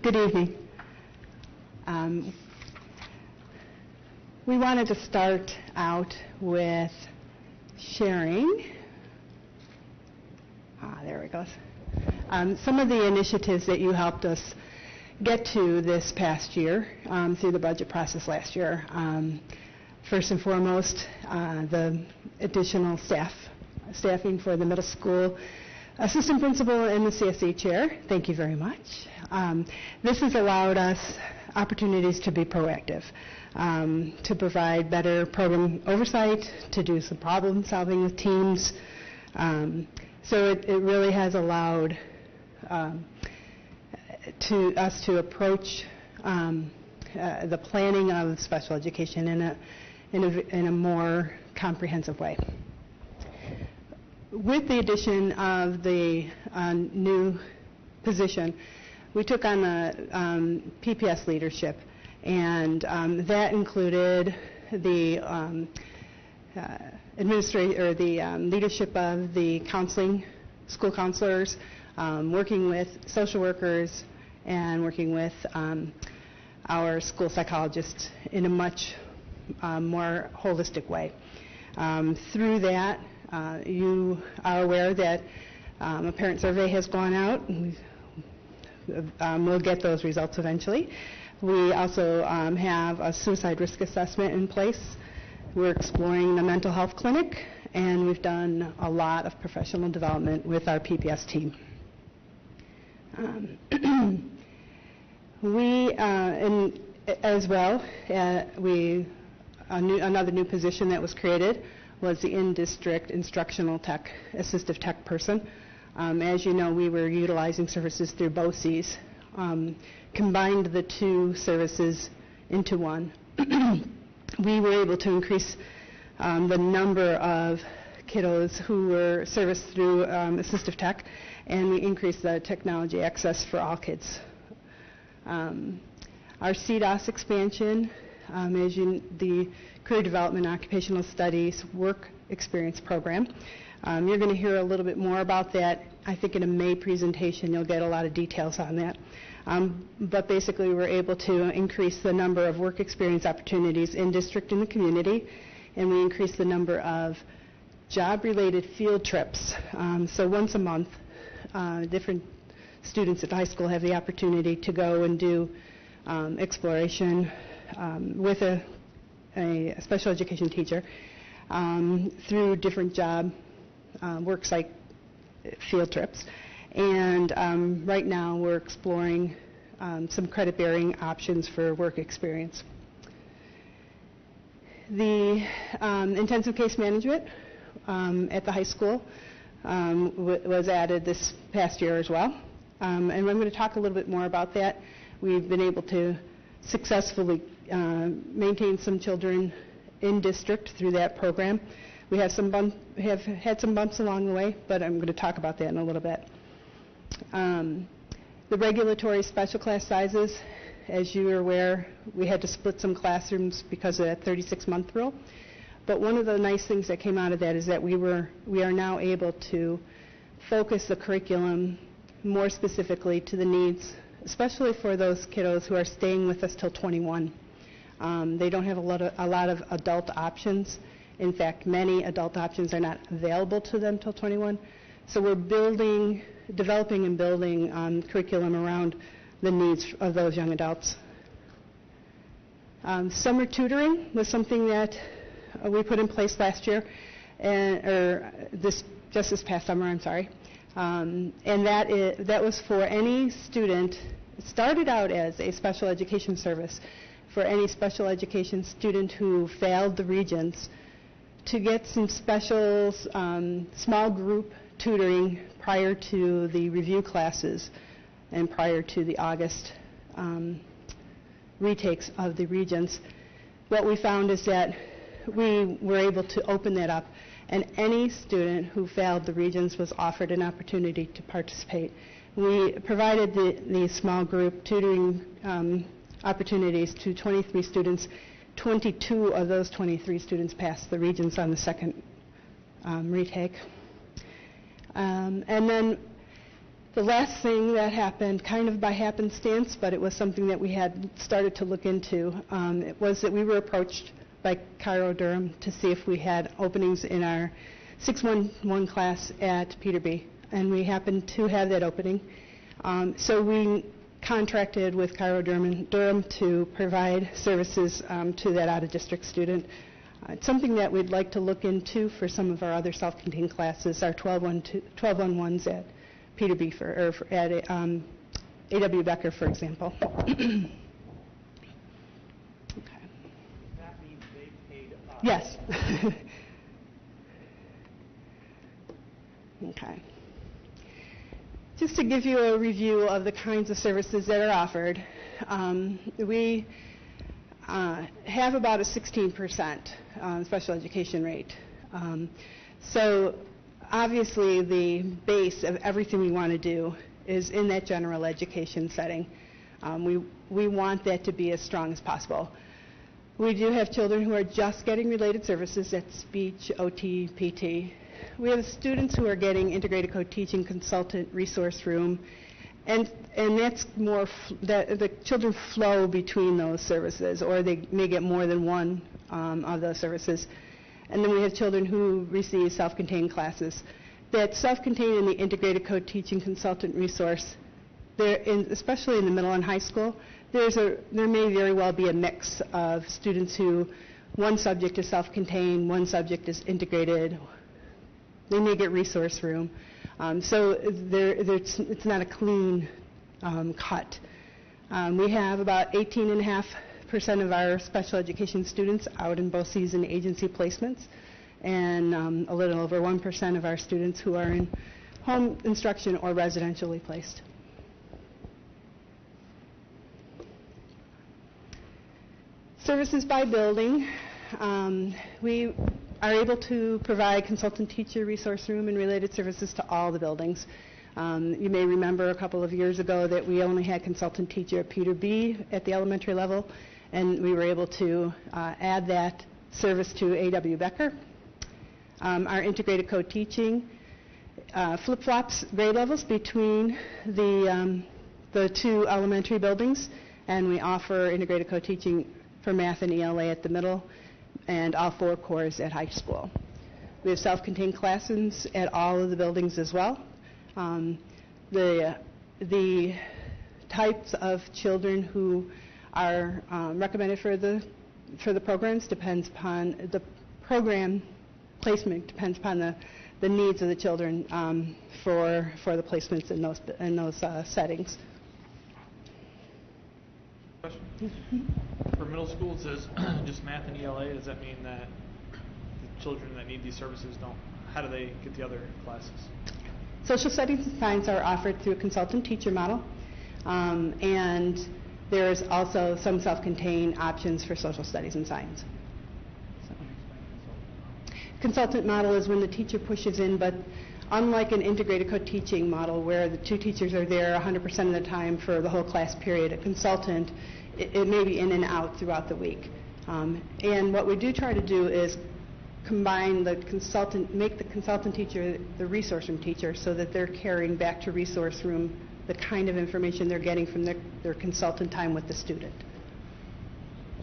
Good evening. We wanted to start out with sharing. There it goes. Some of the initiatives that you helped us get to this past year through the budget process last year. First and foremost, the additional staffing for the middle school assistant principal and the CSE chair. Thank you very much. This has allowed us opportunities to be proactive, to provide better program oversight, to do some problem solving with teams. So it really has allowed us to approach the planning of special education in a more comprehensive way. With the addition of the new position, we took on the PPS leadership, and that included the leadership of the counseling, school counselors, working with social workers, and working with our school psychologists in a much more holistic way. Through that, you are aware that a parent survey has gone out. We'll get those results eventually. We also have a suicide risk assessment in place. We're exploring the mental health clinic, and we've done a lot of professional development with our PPS team. Another new position that was created was the in-district instructional tech, assistive tech person. As you know, we were utilizing services through Boces, combined the two services into one. We were able to increase the number of kiddos who were serviced through assistive tech, and we increased the technology access for all kids. Our CDOS expansion, the Career Development Occupational Studies Work Experience Program. You're going to hear a little bit more about that. I think in a May presentation you'll get a lot of details on that. But basically we're able to increase the number of work experience opportunities in district and the community, and we increase the number of job-related field trips. So once a month, different students at the high school have the opportunity to go and do exploration with a special education teacher through different job work site field trips. And right now we're exploring some credit-bearing options for work experience. The intensive case management at the high school was added this past year as well. And I'm going to talk a little bit more about that. We've been able to successfully maintain some children in district through that program. We have had some bumps along the way, but I'm going to talk about that in a little bit. The regulatory special class sizes, as you are aware, we had to split some classrooms because of that 36-month rule. But one of the nice things that came out of that is that we are now able to focus the curriculum more specifically to the needs, especially for those kiddos who are staying with us till 21. They don't have a lot of adult options. In fact, many adult options are not available to them till 21. So we're developing and building curriculum around the needs of those young adults. Summer tutoring was something that we put in place last year, just this past summer, I'm sorry. And that was for any student. It started out as a special education service for any special education student who failed the Regents to get some special small group tutoring prior to the review classes and prior to the August retakes of the Regents. What we found is that we were able to open that up, and any student who failed the Regents was offered an opportunity to participate. We provided the small group tutoring opportunities to 23 students. 22 of those 23 students passed the Regents on the second retake. And then The last thing that happened, kind of by happenstance, but it was something that we had started to look into, it was that we were approached by Cairo Durham to see if we had openings in our 611 class at Peterby, and we happened to have that opening. So we contracted with Cairo Durham to provide services to that out-of-district student. It's something that we'd like to look into for some of our other self-contained classes, our 12-on-1s at Peterby at A.W. Becker, for example. Okay. That means they paid us. Yes. Okay. Just to give you a review of the kinds of services that are offered, we have about a 16% special education rate. So obviously the base of everything we want to do is in that general education setting. We want that to be as strong as possible. We do have children who are just getting related services, that's speech, OT, PT. We have students who are getting integrated co-teaching, consultant, resource room, and that's more, the children flow between those services, or they may get more than one of those services. And then we have children who receive self-contained classes. That self-contained and the integrated co-teaching consultant resource, especially in the middle and high school, there may very well be a mix of students who one subject is self-contained, one subject is integrated. They may get resource room. So it's not a clean cut. We have about 18.5% of our special education students out in Boces and agency placements, and a little over 1% of our students who are in home instruction or residentially placed. Services by building. We are able to provide consultant teacher, resource room, and related services to all the buildings. You may remember a couple of years ago that we only had consultant teacher at Peter B at the elementary level, and we were able to add that service to A.W. Becker. Our integrated co-teaching flip-flops grade levels between the two elementary buildings, and we offer integrated co-teaching for math and ELA at the middle, and all 4 cores at high school. We have self-contained classrooms at all of the buildings as well. The types of children who are recommended for the programs depends upon the program placement, depends upon the needs of the children for the placements in those settings. Question? For middle school, it says just math and ELA. Does that mean that the children that need these services how do they get the other classes? Social studies and science are offered through a consultant teacher model, and there's also some self-contained options for social studies and science. So. Consultant model is when the teacher pushes in, but unlike an integrated co-teaching model where the 2 teachers are there 100% of the time for the whole class period, a consultant, it may be in and out throughout the week. And what we do try to do is combine the consultant, make the consultant teacher the resource room teacher so that they're carrying back to resource room the kind of information they're getting from their consultant time with the student.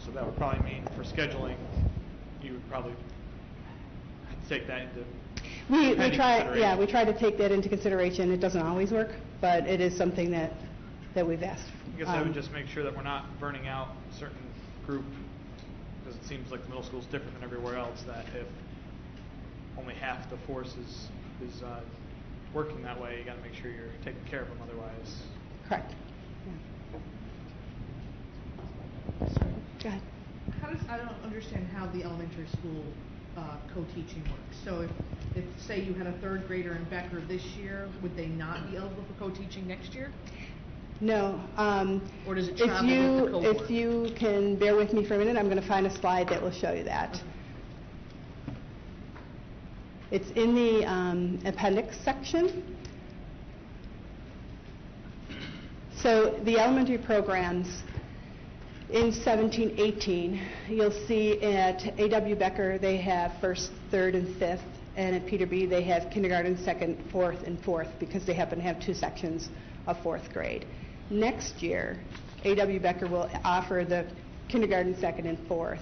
So that would probably mean for scheduling, you would probably take that into we try to take that into consideration. It doesn't always work, but it is something that we've asked. I guess I would just make sure that we're not burning out a certain group, because it seems like the middle school is different than everywhere else, that if only half the force is working that way, you got to make sure you're taking care of them, otherwise. Correct. Yeah. Go ahead. I don't understand how the elementary school co-teaching works. So if say you had a 3rd grader in Becker this year, would they not be eligible for co-teaching next year? No. Or does it travel with the cohort? If you can bear with me for a minute, I'm going to find a slide that will show you that. Okay. It's in the appendix section. So the elementary programs in 17-18, you'll see at A.W. Becker they have 1st, 3rd, and 5th, and at Peter B. they have kindergarten, second, fourth, and fourth because they happen to have 2 sections of 4th grade. Next year, A.W. Becker will offer the kindergarten, second, and fourth,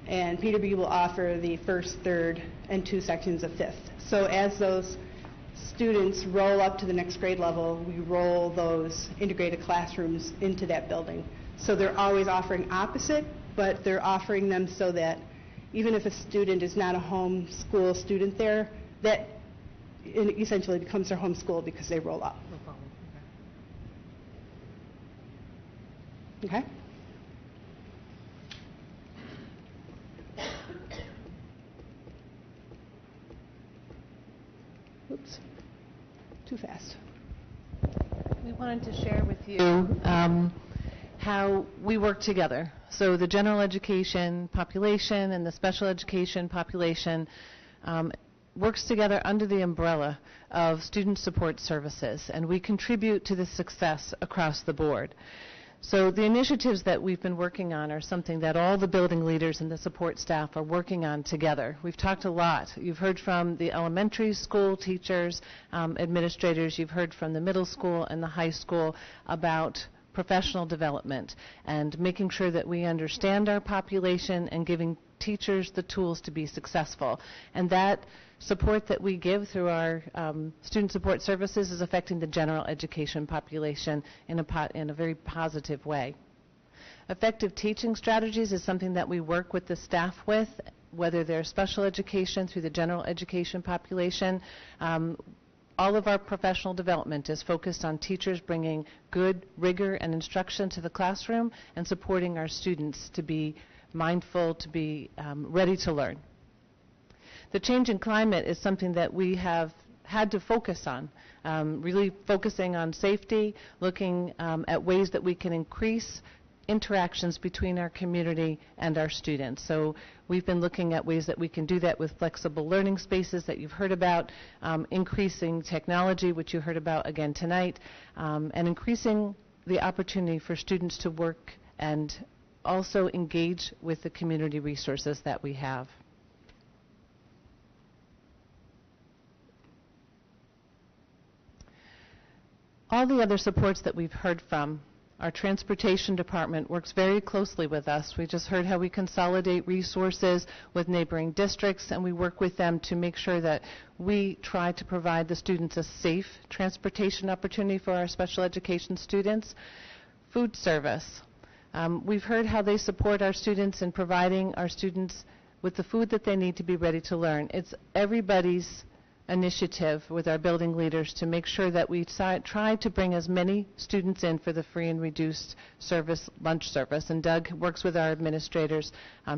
and Peter B. will offer the first, third, and 2 sections of 5th. So as those students roll up to the next grade level, we roll those integrated classrooms into that building. So they're always offering opposite, but they're offering them so that even if a student is not a home school student there, that it essentially becomes their home school because they roll up. No problem. Okay? Oops, too fast. We wanted to share with you how we work together. So the general education population and the special education population works together under the umbrella of student support services, and we contribute to the success across the board. So the initiatives that we've been working on are something that all the building leaders and the support staff are working on together. We've talked a lot. You've heard from the elementary school teachers, administrators. You've heard from the middle school and the high school about professional development and making sure that we understand our population and giving teachers the tools to be successful. And that support that we give through our student support services is affecting the general education population in a very positive way. Effective teaching strategies is something that we work with the staff with, whether they're special education through the general education population. All of our professional development is focused on teachers bringing good rigor and instruction to the classroom and supporting our students to be mindful, to be ready to learn. The change in climate is something that we have had to focus on, really focusing on safety, looking at ways that we can increase interactions between our community and our students. So we've been looking at ways that we can do that with flexible learning spaces that you've heard about, increasing technology, which you heard about again tonight, and increasing the opportunity for students to work and also engage with the community resources that we have. All the other supports that we've heard from, our transportation department works very closely with us. We just heard how we consolidate resources with neighboring districts, and we work with them to make sure that we try to provide the students a safe transportation opportunity for our special education students. Food service. We've heard how they support our students in providing our students with the food that they need to be ready to learn. It's everybody's initiative with our building leaders to make sure that we try to bring as many students in for the free and reduced service, lunch service. And Doug works with our administrators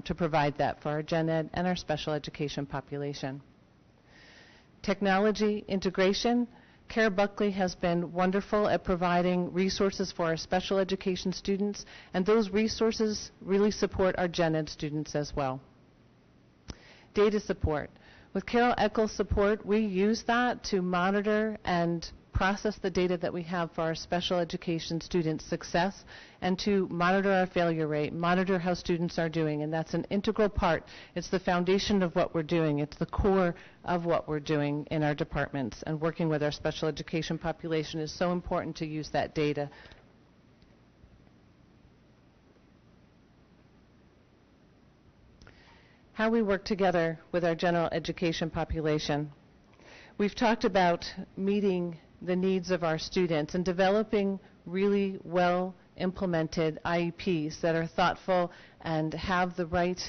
to provide that for our gen ed and our special education population. Technology integration. Kara Buckley has been wonderful at providing resources for our special education students, and those resources really support our gen ed students as well. Data support. With Carol Eckel's support, we use that to monitor and process the data that we have for our special education students' success and to monitor our failure rate, monitor how students are doing, and that's an integral part. It's the foundation of what we're doing. It's the core of what we're doing in our departments, and working with our special education population is so important to use that data. How we work together with our general education population. We've talked about meeting the needs of our students and developing really well implemented IEPs that are thoughtful and have the right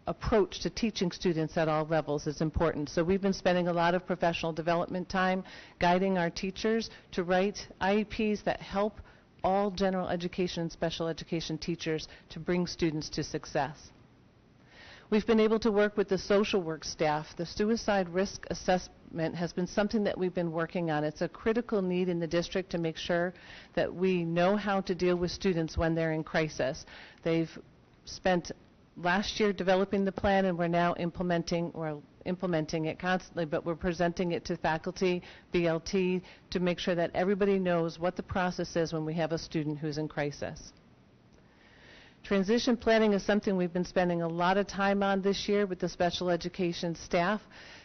approach to teaching students at all levels is important. So we've been spending a lot of professional development time guiding our teachers to write IEPs that help all general education and special education teachers to bring students to success. We've been able to work with the social work staff. The suicide risk assessment has been something that we've been working on. It's a critical need in the district to make sure that we know how to deal with students when they're in crisis. They've spent last year developing the plan, and we're now implementing it constantly, but we're presenting it to faculty, BLT, to make sure that everybody knows what the process is when we have a student who's in crisis. Transition planning is something we've been spending a lot of time on this year with the special education staff.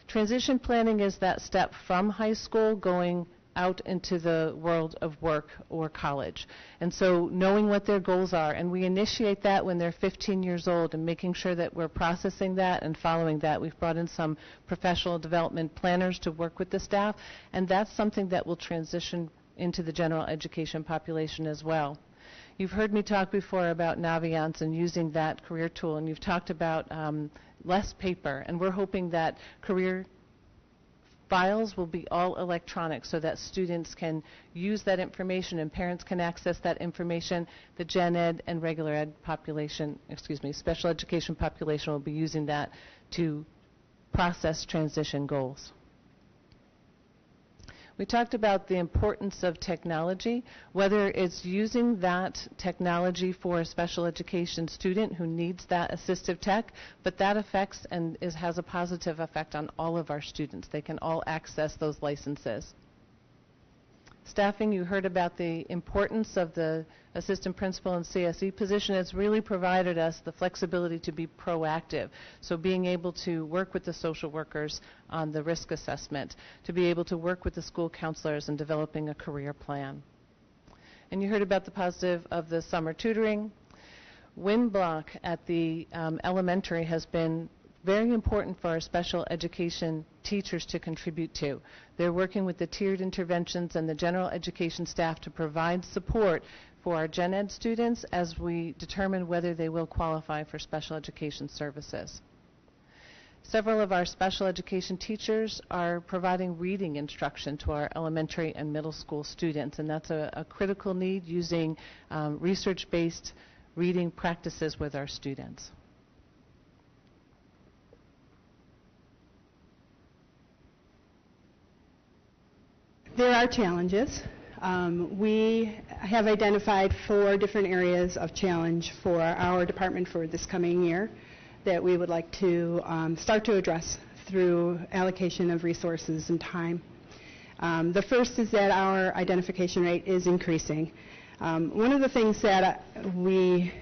Transition planning is that step from high school going out into the world of work or college. And so knowing what their goals are, and we initiate that when they're 15 years old, and making sure that we're processing that and following that. We've brought in some professional development planners to work with the staff, and that's something that will transition into the general education population as well. You've heard me talk before about Naviance and using that career tool, and you've talked about less paper, and we're hoping that career files will be all electronic so that students can use that information and parents can access that information. The gen ed and regular ed population, special education population will be using that to process transition goals. We talked about the importance of technology, whether it's using that technology for a special education student who needs that assistive tech, but that affects and has a positive effect on all of our students. They can all access those licenses. Staffing, you heard about the importance of the assistant principal and CSE position. It's really provided us the flexibility to be proactive. So being able to work with the social workers on the risk assessment, to be able to work with the school counselors in developing a career plan. And you heard about the positive of the summer tutoring. WIN block at the elementary has been very important for our special education teachers to contribute to. They're working with the tiered interventions and the general education staff to provide support for our gen ed students as we determine whether they will qualify for special education services. Several of our special education teachers are providing reading instruction to our elementary and middle school students, and that's a critical need, using research-based reading practices with our students. There are challenges. We have identified 4 different areas of challenge for our department for this coming year that we would like to start to address through allocation of resources and time. The first is that our identification rate is increasing. One of the things that we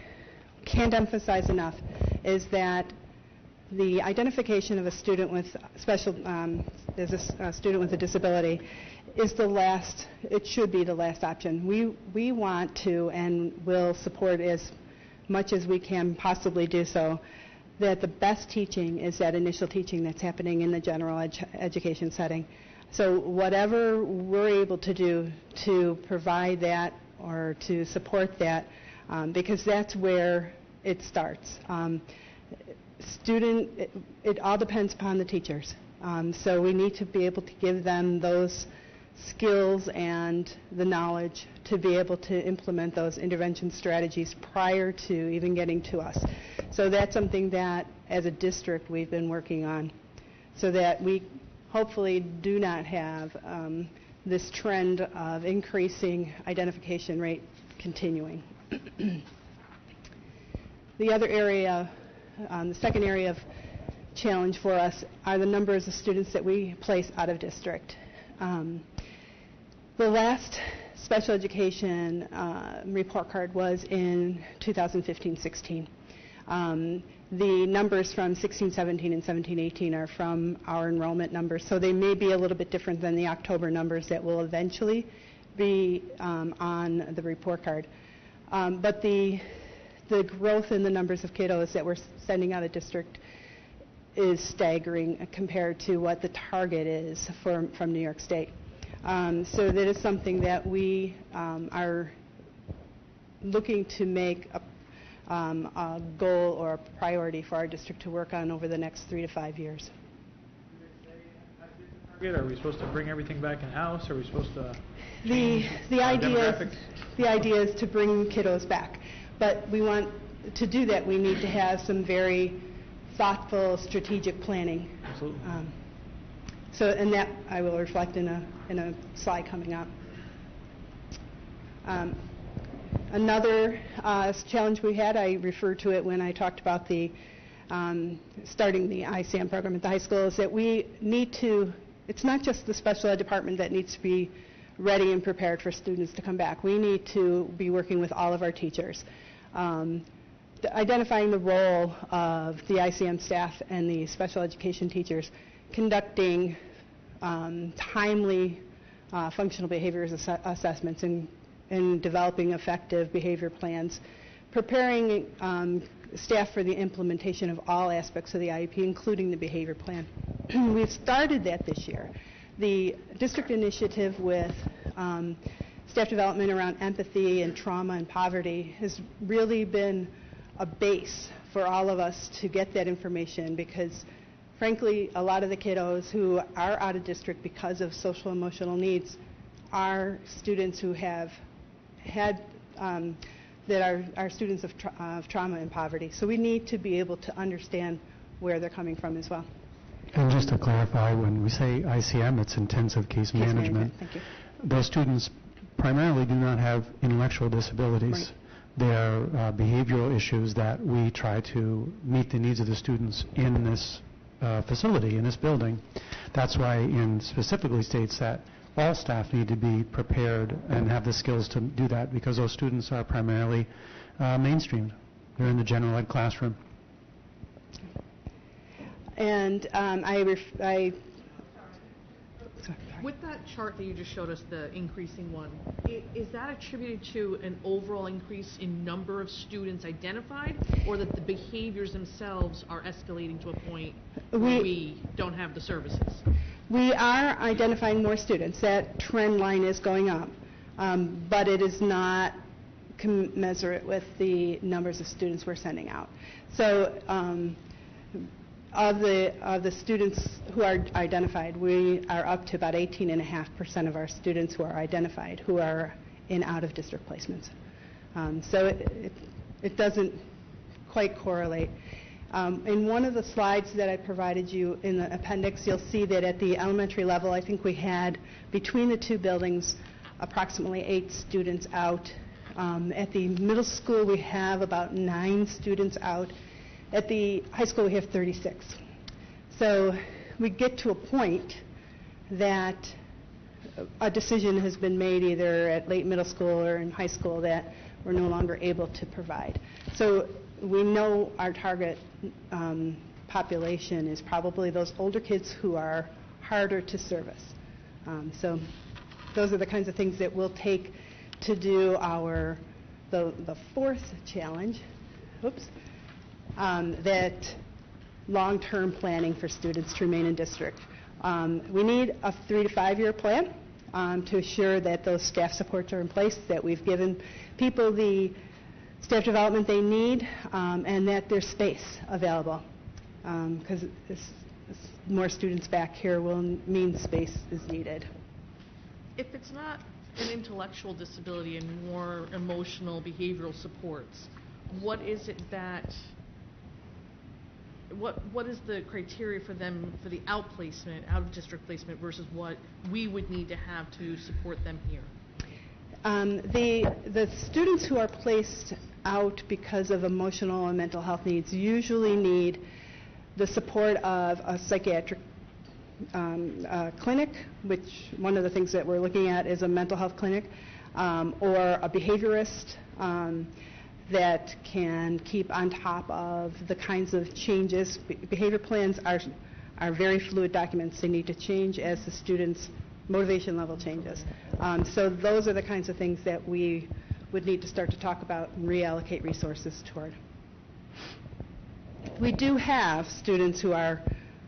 can't emphasize enough is that the identification of a student with a student with a disability is the last, it should be the last option. We want to and will support as much as we can possibly do so, that the best teaching is that initial teaching that's happening in the general education setting. So whatever we're able to do to provide that or to support that, because that's where it starts. It all depends upon the teachers. So we need to be able to give them those skills and the knowledge to be able to implement those intervention strategies prior to even getting to us. So that's something that, as a district, we've been working on, so that we hopefully do not have this trend of increasing identification rate continuing. The other area, the second area of challenge for us, are the numbers of students that we place out of district. The last special education report card was in 2015-16. The numbers from 16-17 and 17-18 are from our enrollment numbers, so they may be a little bit different than the October numbers that will eventually be on the report card. But the growth in the numbers of kiddos that we're sending out of district is staggering compared to what the target is from New York State. So that is something that we are looking to make a goal or a priority for our district to work on over the next 3 to 5 years. Are we supposed to bring everything back in-house? Are we supposed to the idea is to bring kiddos back. But we want to do that, we need to have some very thoughtful, strategic planning. Absolutely. And that I will reflect in a slide coming up. Another challenge we had, I referred to it when I talked about the starting the ISAM program at the high school, is that we need to, it's not just the special ed department that needs to be ready and prepared for students to come back. We need to be working with all of our teachers. identifying the role of the ICM staff and the special education teachers, conducting timely functional behaviors assessments and developing effective behavior plans, preparing staff for the implementation of all aspects of the IEP, including the behavior plan. We've started that this year. The district initiative with staff development around empathy and trauma and poverty has really been a base for all of us to get that information, because frankly, a lot of the kiddos who are out of district because of social emotional needs are students who have had that are students of trauma and poverty. So we need to be able to understand where they're coming from as well. And just to clarify, when we say ICM, it's intensive case management. Thank you. Those students primarily do not have intellectual disabilities. Right. They are behavioral issues that we try to meet the needs of the students in this facility, in this building. That's why in specifically states that all staff need to be prepared and have the skills to do that, because those students are primarily mainstreamed. They're in the general ed classroom. And With that chart that you just showed us, the increasing one, is that attributed to an overall increase in number of students identified, or that the behaviors themselves are escalating to a point where we don't have the services? We are identifying more students. That trend line is going up, but it is not commensurate with the numbers of students we're sending out. So of the students who are identified, we are up to about 18.5% of our students who are identified who are in out-of-district placements. So it doesn't quite correlate. In one of the slides that I provided you in the appendix, you'll see that at the elementary level, I think we had, between the two buildings, approximately 8 students out. At the middle school, we have about 9 students out. At the high school, we have 36. So we get to a point that a decision has been made either at late middle school or in high school that we're no longer able to provide. So we know our target population is probably those older kids who are harder to service. So those are the kinds of things that we'll take to do the fourth challenge. Oops. That long-term planning for students to remain in district. We need a 3 to 5 year plan to assure that those staff supports are in place, that we've given people the staff development they need, and that there's space available. Because more students back here will mean space is needed. If it's not an intellectual disability and more emotional behavioral supports, what is it that what is the criteria for them for the outplacement, out of district placement, versus what we would need to have to support them here? The students who are placed out because of emotional and mental health needs usually need the support of a psychiatric clinic, which one of the things that we're looking at is a mental health clinic, or a behaviorist that can keep on top of the kinds of changes. Behavior plans are very fluid documents. They need to change as the student's motivation level changes. So those are the kinds of things that we would need to start to talk about and reallocate resources toward. We do have students who are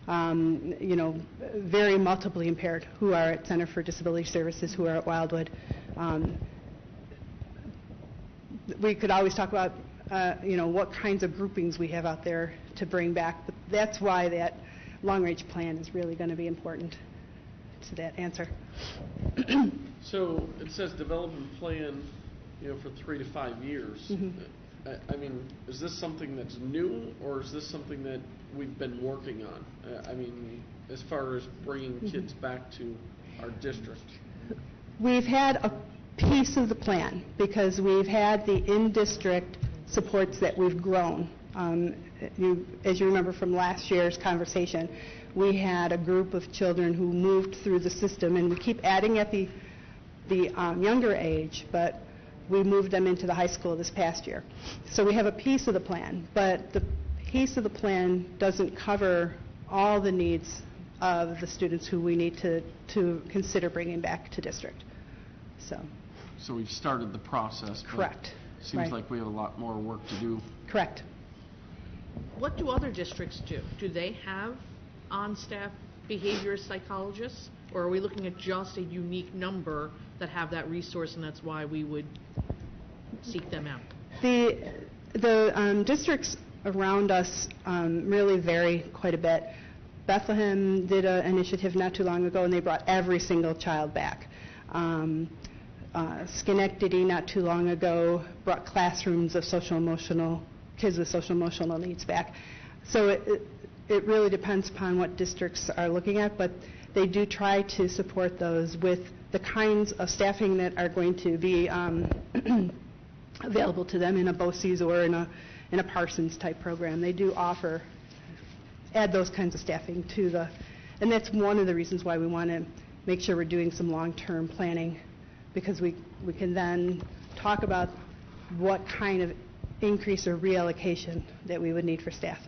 very multiply impaired, who are at Center for Disability Services, who are at Wildwood. We could always talk about, what kinds of groupings we have out there to bring back. But that's why that long-range plan is really going to be important to that answer. So it says development plan, for 3 to 5 years. Mm-hmm. I mean, is this something that's new, or is this something that we've been working on? As far as bringing kids back to our district. We've had a piece of the plan because we've had the in-district supports that we've grown. As you remember from last year's conversation, we had a group of children who moved through the system, and we keep adding at the younger age, but we moved them into the high school this past year. So we have a piece of the plan, but the piece of the plan doesn't cover all the needs of the students who we need to consider bringing back to district. So we've started the process. Correct. Seems Right. like we have a lot more work to do. Correct. What do other districts do? Do they have on-staff behaviorist psychologists? Or are we looking at just a unique number that have that resource, and that's why we would seek them out? The districts around us really vary quite a bit. Bethlehem did an initiative not too long ago, and they brought every single child back. Schenectady not too long ago brought classrooms of kids with social emotional needs back. So it really depends upon what districts are looking at, but they do try to support those with the kinds of staffing that are going to be available to them in a Boces or in a Parsons type program. They do add those kinds of staffing to and that's one of the reasons why we want to make sure we're doing some long-term planning, because we can then talk about what kind of increase or reallocation that we would need for staff.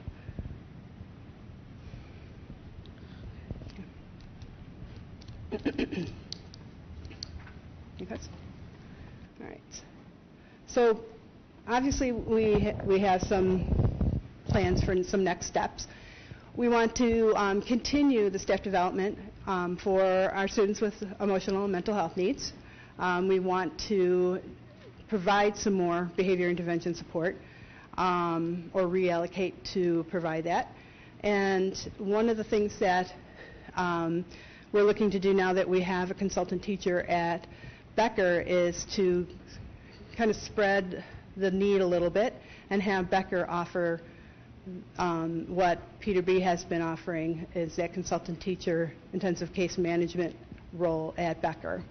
Okay. All right. So obviously we have some plans for some next steps. We want to continue the staff development for our students with emotional and mental health needs. We want to provide some more behavior intervention support or reallocate to provide that. And one of the things that we're looking to do now that we have a consultant teacher at Becker is to kind of spread the need a little bit and have Becker offer what Peter B. has been offering, is that consultant teacher intensive case management role at Becker.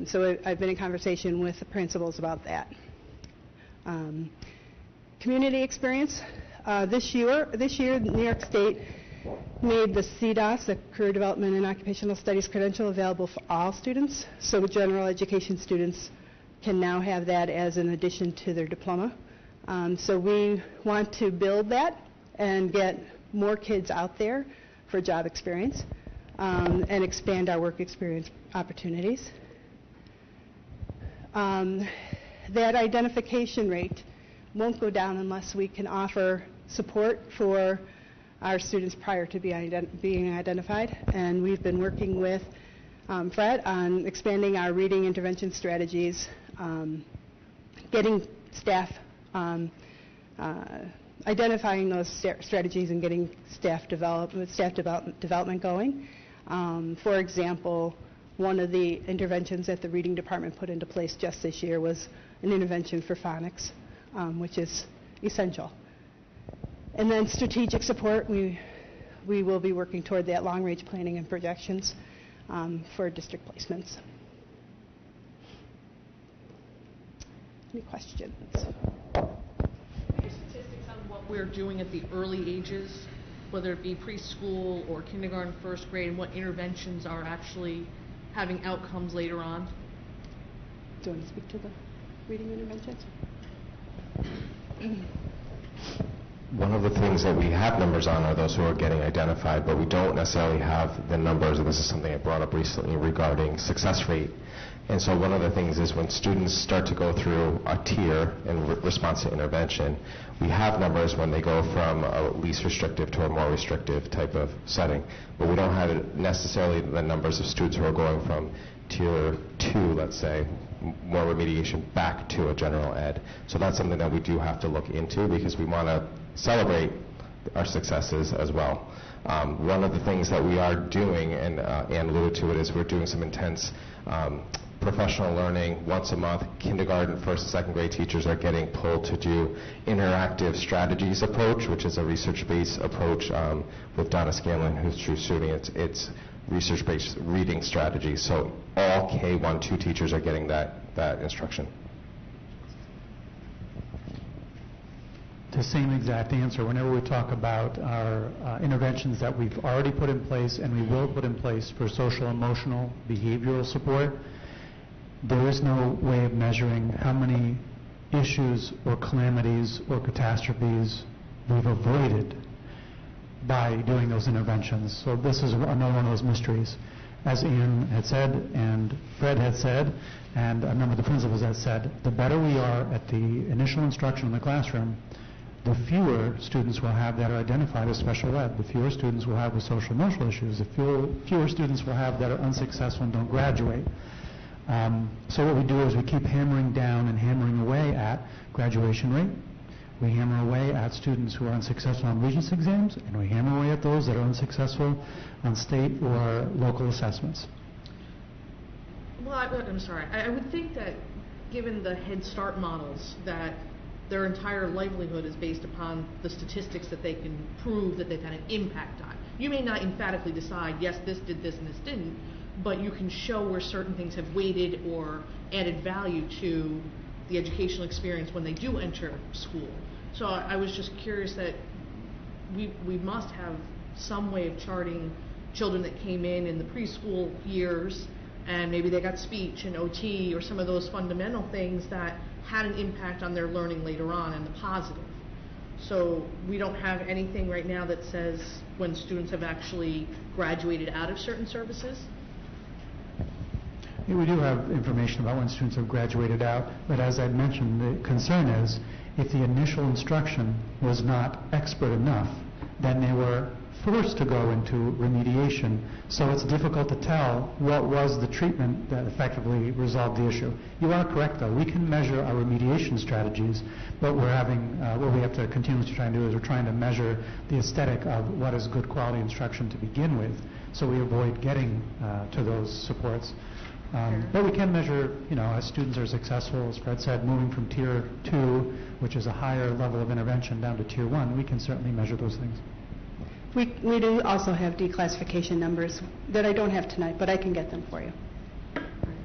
So I've been in conversation with the principals about that. Community experience. This year, New York State made the CDOS, the Career Development and Occupational Studies credential, available for all students. So general education students can now have that as an addition to their diploma. So we want to build that and get more kids out there for job experience and expand our work experience opportunities. That identification rate won't go down unless we can offer support for our students prior to being identified. And we've been working with Fred on expanding our reading intervention strategies, getting staff, identifying those strategies and getting staff development going. For example, one of the interventions that the reading department put into place just this year was an intervention for phonics, which is essential. And then strategic support, we will be working toward that long-range planning and projections for district placements. Any questions? Any statistics on what we're doing at the early ages, whether it be preschool or kindergarten, first grade, and what interventions are actually having outcomes later on? Do you want to speak to the reading interventions? One of the things that we have numbers on are those who are getting identified, but we don't necessarily have the numbers, and this is something I brought up recently regarding success rate. And so one of the things is when students start to go through a tier in response to intervention, we have numbers when they go from a least restrictive to a more restrictive type of setting, but we don't have necessarily the numbers of students who are going from tier 2, let's say, more remediation back to a general ed. So that's something that we do have to look into because we want to celebrate our successes as well. One of the things that we are doing, and Ann alluded to it, is we're doing some intense professional learning once a month. Kindergarten, first and second grade teachers are getting pulled to do interactive strategies approach, which is a research-based approach with Donna Scanlon, who's shooting it's research-based reading strategies. So all K-1-2 teachers are getting that instruction. The same exact answer. Whenever we talk about our interventions that we've already put in place and we will put in place for social, emotional, behavioral support, there is no way of measuring how many issues or calamities or catastrophes we've avoided by doing those interventions. So this is another one of those mysteries. As Ian had said, and Fred had said, and a number of the principals had said, the better we are at the initial instruction in the classroom, the fewer students will have that are identified as special ed, the fewer students will have with social emotional issues, the fewer students will have that are unsuccessful and don't graduate. So what we do is we keep hammering down and hammering away at graduation rate. We hammer away at students who are unsuccessful on Regents exams, and we hammer away at those that are unsuccessful on state or local assessments. Well, I'm sorry. I would think that given the Head Start models, that their entire livelihood is based upon the statistics that they can prove that they've had an impact on. You may not emphatically decide, yes, this did this and this didn't, but you can show where certain things have weighted or added value to the educational experience when they do enter school. So I was just curious that we must have some way of charting children that came in the preschool years, and maybe they got speech and OT or some of those fundamental things that had an impact on their learning later on and the positive. So we don't have anything right now that says when students have actually graduated out of certain services? Yeah, we do have information about when students have graduated out, but as I mentioned, the concern is if the initial instruction was not expert enough, then they were forced to go into remediation. So it's difficult to tell what was the treatment that effectively resolved the issue. You are correct, though. We can measure our remediation strategies, but we're having, what we have to continuously try and do is we're trying to measure the aesthetic of what is good quality instruction to begin with, so we avoid getting to those supports. But we can measure, as students are successful, as Fred said, moving from Tier 2, which is a higher level of intervention, down to Tier 1, we can certainly measure those things. We do also have declassification numbers that I don't have tonight, but I can get them for you.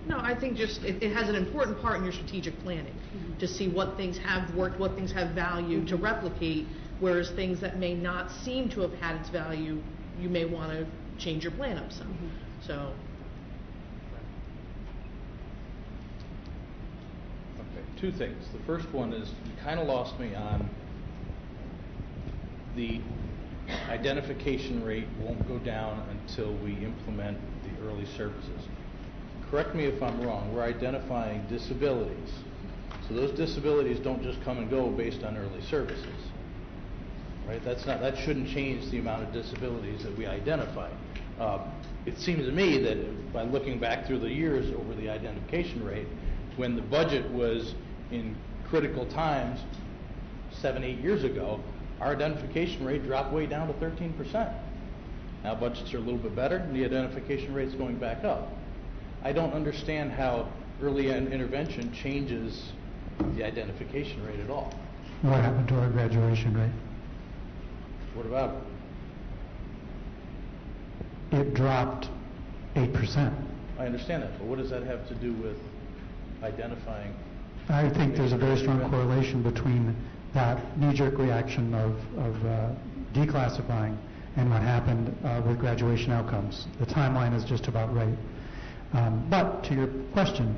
No, I think just it has an important part in your strategic planning to see what things have worked, what things have value to replicate, whereas things that may not seem to have had its value, you may want to change your plan up some. So. Okay, two things. The first one is you kind of lost me on the identification rate won't go down until we implement the early services. Correct me if I'm wrong, we're identifying disabilities. So those disabilities don't just come and go based on early services, right? That shouldn't change the amount of disabilities that we identify. It seems to me that by looking back through the years over the identification rate, when the budget was in critical times 7-8 years ago, our identification rate dropped way down to 13%. Now budgets are a little bit better, and the identification rate's going back up. I don't understand how early intervention changes the identification rate at all. What happened to our graduation rate? What about it? It dropped 8%. I understand that, but what does that have to do with identifying? I think there's a very strong correlation between that knee-jerk reaction of declassifying and what happened with graduation outcomes. The timeline is just about right. But to your question,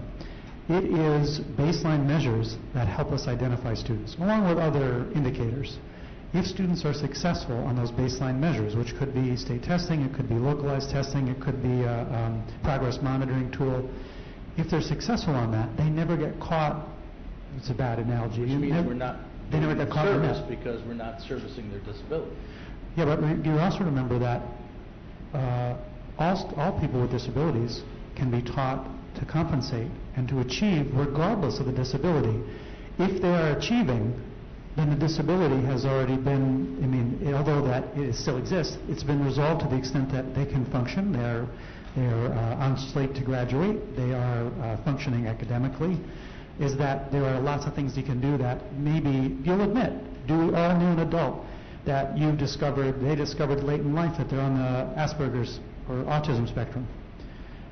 it is baseline measures that help us identify students, along with other indicators. If students are successful on those baseline measures, which could be state testing, it could be localized testing, it could be a progress monitoring tool, if they're successful on that, they never get caught. It's a bad analogy. Which means we're not they never get caught in that because we're not servicing their disability. Yeah, but you also remember that all people with disabilities can be taught to compensate and to achieve regardless of the disability. If they are achieving, then the disability has already been, although that it still exists, it's been resolved to the extent that they can function. They're on slate to graduate. They are functioning academically. Is that there are lots of things you can do that maybe you'll admit, do all new an adult, that they discovered late in life that they're on the Asperger's or autism spectrum.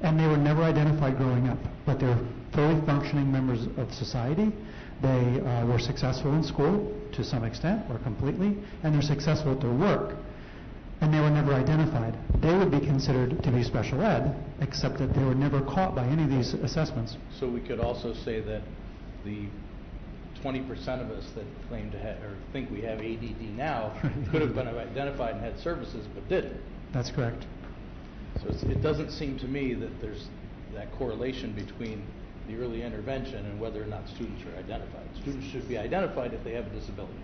And they were never identified growing up, but they're fully functioning members of society. They were successful in school to some extent or completely, and they're successful at their work. and they were never identified. They would be considered to be special ed, except that they were never caught by any of these assessments. So we could also say that the 20% of us that claim to have, or think we have ADD now, could have been identified and had services, but didn't. That's correct. So it doesn't seem to me that there's that correlation between the early intervention and whether or not students are identified. Students should be identified if they have a disability.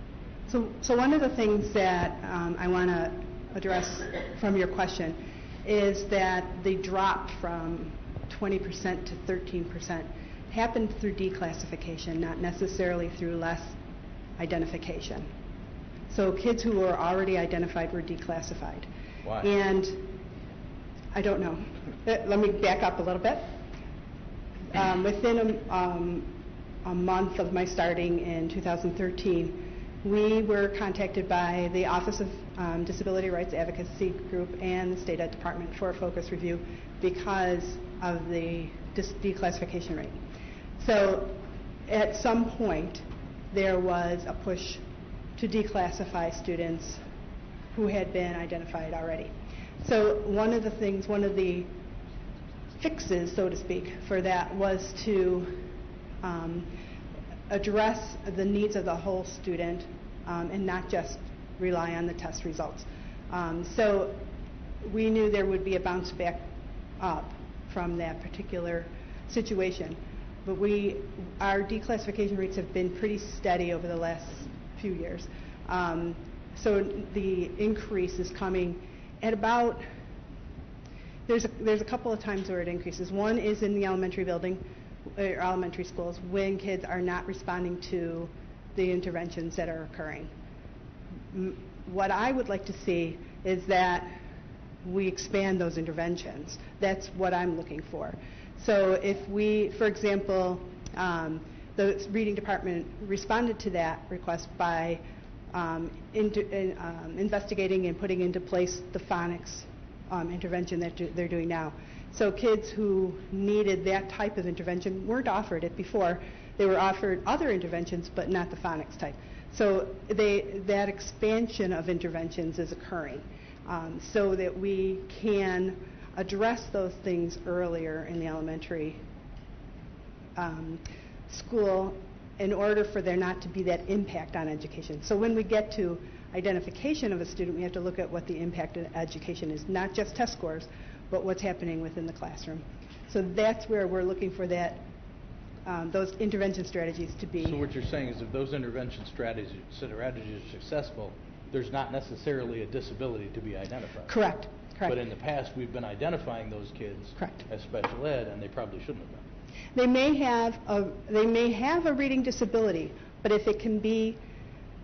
So one of the things that I want to address from your question is that the drop from 20% to 13% happened through declassification, not necessarily through less identification. So kids who were already identified were declassified. Why? And I don't know. Let me back up a little bit. Within a month of my starting in 2013, we were contacted by the Office of Disability Rights Advocacy Group and the State Ed Department for a focus review because of the declassification rate. So at some point, there was a push to declassify students who had been identified already. So one of the fixes, so to speak, for that was to address the needs of the whole student and not just rely on the test results. So we knew there would be a bounce back up from that particular situation. But our declassification rates have been pretty steady over the last few years. So the increase is coming at about, there's a couple of times where it increases. One is in the elementary building, or elementary schools, when kids are not responding to the interventions that are occurring. What I would like to see is that we expand those interventions. That's what I'm looking for. So if we, for example, the reading department responded to that request by investigating and putting into place the phonics intervention that they're doing now. So kids who needed that type of intervention weren't offered it before. They were offered other interventions, but not the phonics type. So that expansion of interventions is occurring so that we can address those things earlier in the elementary school in order for there not to be that impact on education. So when we get to identification of a student, we have to look at what the impact of education is, not just test scores, but what's happening within the classroom. So that's where we're looking for that, those intervention strategies to be. So what you're saying is if those intervention strategies are successful, there's not necessarily a disability to be identified. Correct. Correct. But in the past, we've been identifying those kids as special ed, and they probably shouldn't have been. They may have a reading disability, but if it can be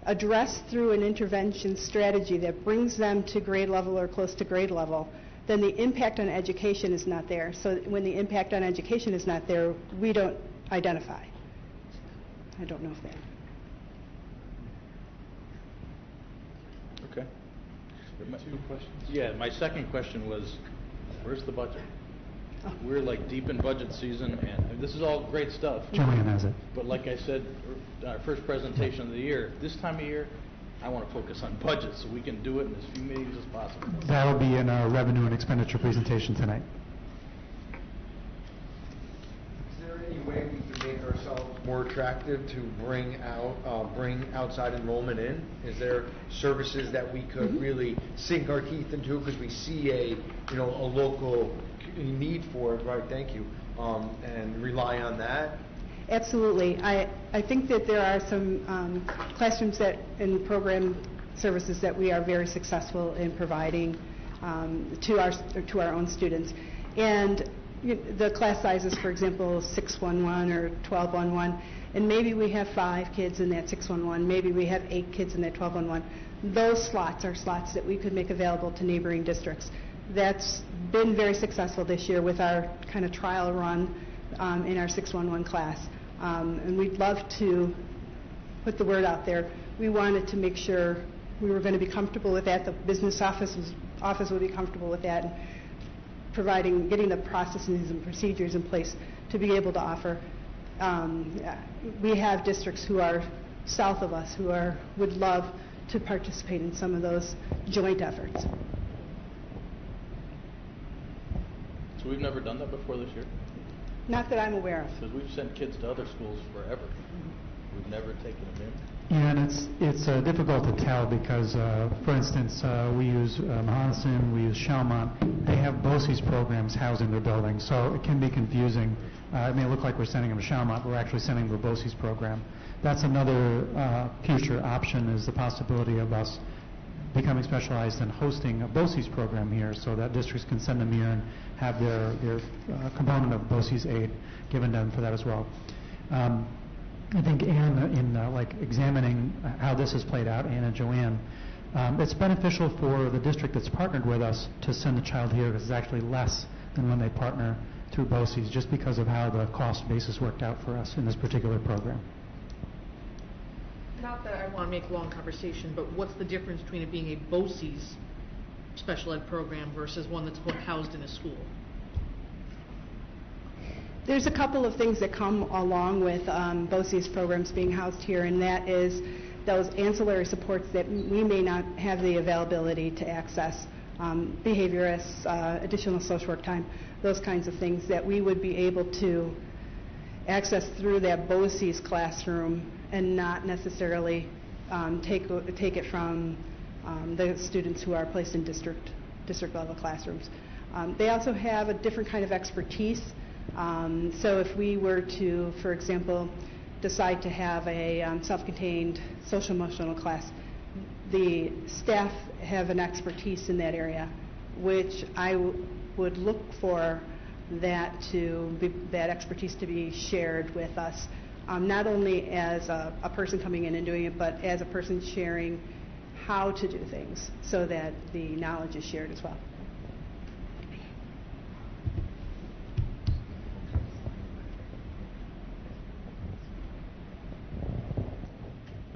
addressed through an intervention strategy that brings them to grade level or close to grade level, then the impact on education is not there. So when the impact on education is not there, we don't identify. I don't know if that. Okay. Two questions. Yeah, my second question was, where's the budget? Oh. We're like deep in budget season, and this is all great stuff. Joanne has it. But like I said, our first presentation of the year, this time of year, I want to focus on budget so we can do it in as few meetings as possible. That'll be in our revenue and expenditure presentation tonight. Is there any way we can make ourselves more attractive to bring outside enrollment in? Is there services that we could really sink our teeth into because we see a local need for it, right? Thank you, and rely on that? Absolutely. I think that there are some classrooms and program services that we are very successful in providing to our own students. And the class sizes, for example, 611 or 1211, and maybe we have 5 kids in that 611, maybe we have 8 kids in that 1211. Those slots are slots that we could make available to neighboring districts. That's been very successful this year with our kind of trial run in our 611 class. And we'd love to put the word out there. We wanted to make sure we were going to be comfortable with that. The business office would be comfortable with that, and getting the processes and procedures in place to be able to offer. We have districts who are south of us who would love to participate in some of those joint efforts. So we've never done that before this year? Not that I'm aware of. Because we've sent kids to other schools forever. We've never taken them in. Yeah, and it's difficult to tell because, for instance, we use Mohonasen, we use Shelmont. They have Boces programs housed in their building, so it can be confusing. It may look like we're sending them to Shelmont, but we're actually sending them to a Boces program. That's another future option, is the possibility of us becoming specialized in hosting a Boces program here, so that districts can send them here and have their component of Boces aid given to them for that as well. I think Anne, in like examining how this has played out, Anne and Joanne, it's beneficial for the district that's partnered with us to send the child here because it's actually less than when they partner through Boces, just because of how the cost basis worked out for us in this particular program. Not that I want to make a long conversation, but what's the difference between it being a Boces special ed program versus one that's housed in a school? There's a couple of things that come along with Boces programs being housed here, and that is those ancillary supports that we may not have the availability to access, behaviorists, additional social work time, those kinds of things that we would be able to access through that Boces classroom and not necessarily take it from the students who are placed in district level classrooms. They also have a different kind of expertise. So if we were to, for example, decide to have a self-contained social emotional class, the staff have an expertise in that area, which I would look for that expertise to be shared with us, not only as a person coming in and doing it, but as a person sharing how to do things so that the knowledge is shared as well.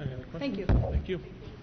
Any other questions? Thank you. Thank you.